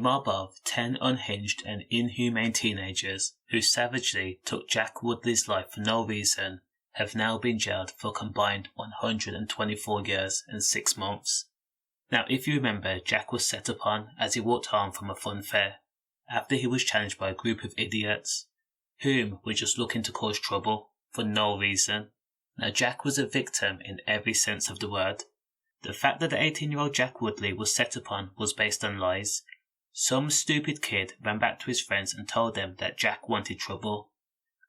A mob of 10 unhinged and inhumane teenagers who savagely took Jack Woodley's life for no reason have now been jailed for a combined 124 years and 6 months. Now, if you remember, Jack was set upon as he walked home from a fun fair after he was challenged by a group of idiots whom were just looking to cause trouble for no reason. Now, Jack was a victim in every sense of the word. The fact that the 18-year-old Jack Woodley was set upon was based on lies. Some stupid kid ran back to his friends and told them that Jack wanted trouble,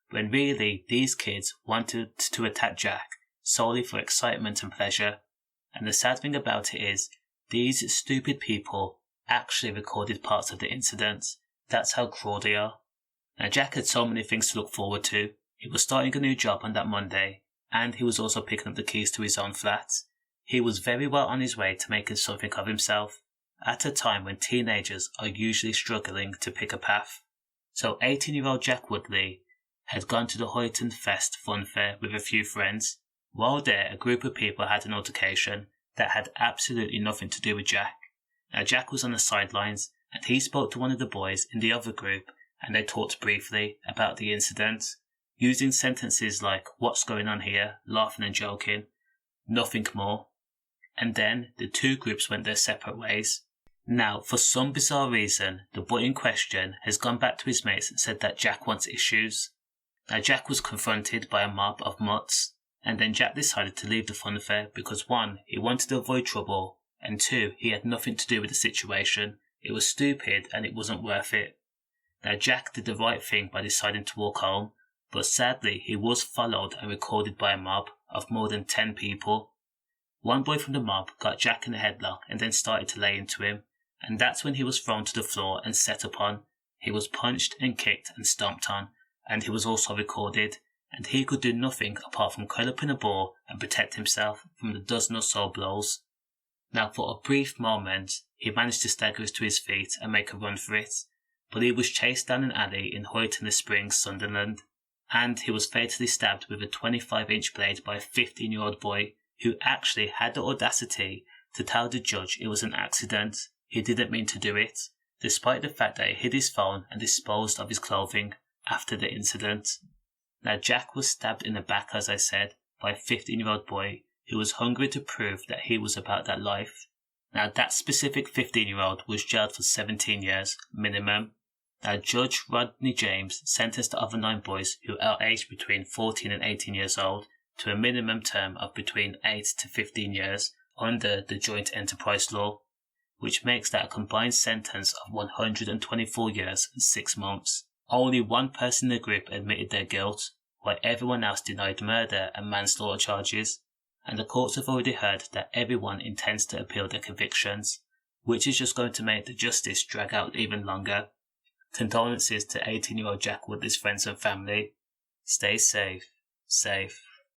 when really these kids wanted to attack Jack solely for excitement and pleasure. And the sad thing about it is, these stupid people actually recorded parts of the incident. That's how cruel they are. Now, Jack had so many things to look forward to. He was starting a new job on that Monday, and he was also picking up the keys to his own flat. He was very well on his way to making something of himself, at a time when teenagers are usually struggling to pick a path. So 18-year-old Jack Woodley had gone to the Houghton fun fair with a few friends. While there, a group of people had an altercation that had absolutely nothing to do with Jack. Now, Jack was on the sidelines, and he spoke to one of the boys in the other group, and they talked briefly about the incident, using sentences like, "What's going on here?" laughing and joking. Nothing more. And then the two groups went their separate ways. Now, for some bizarre reason, the boy in question has gone back to his mates and said that Jack wants issues. Now, Jack was confronted by a mob of mutts, and then Jack decided to leave the fun fair because 1, he wanted to avoid trouble, and 2, he had nothing to do with the situation. It was stupid and it wasn't worth it. Now, Jack did the right thing by deciding to walk home, but sadly he was followed and recorded by a mob of more than 10 people. One boy from the mob got Jack in a headlock and then started to lay into him, and that's when he was thrown to the floor and set upon. He was punched and kicked and stomped on, and he was also recorded, and he could do nothing apart from curl up in a ball and protect himself from the dozen or so blows. Now, for a brief moment, he managed to stagger to his feet and make a run for it, but he was chased down an alley in Houghton le Spring, Sunderland, and he was fatally stabbed with a 25-inch blade by a 15-year-old boy who actually had the audacity to tell the judge it was an accident. He didn't mean to do it, despite the fact that he hid his phone and disposed of his clothing after the incident. Now, Jack was stabbed in the back, as I said, by a 15-year-old boy who was hungry to prove that he was about that life. Now, that specific 15-year-old was jailed for 17 years minimum. Now, Judge Rodney James sentenced the other 9 boys who are aged between 14 and 18 years old to a minimum term of between 8 to 15 years under the Joint Enterprise Law, which makes that a combined sentence of 124 years and 6 months. Only one person in the group admitted their guilt, while everyone else denied murder and manslaughter charges, and the courts have already heard that everyone intends to appeal their convictions, which is just going to make the justice drag out even longer. Condolences to 18-year-old Jack Woodley's friends and family. Stay safe.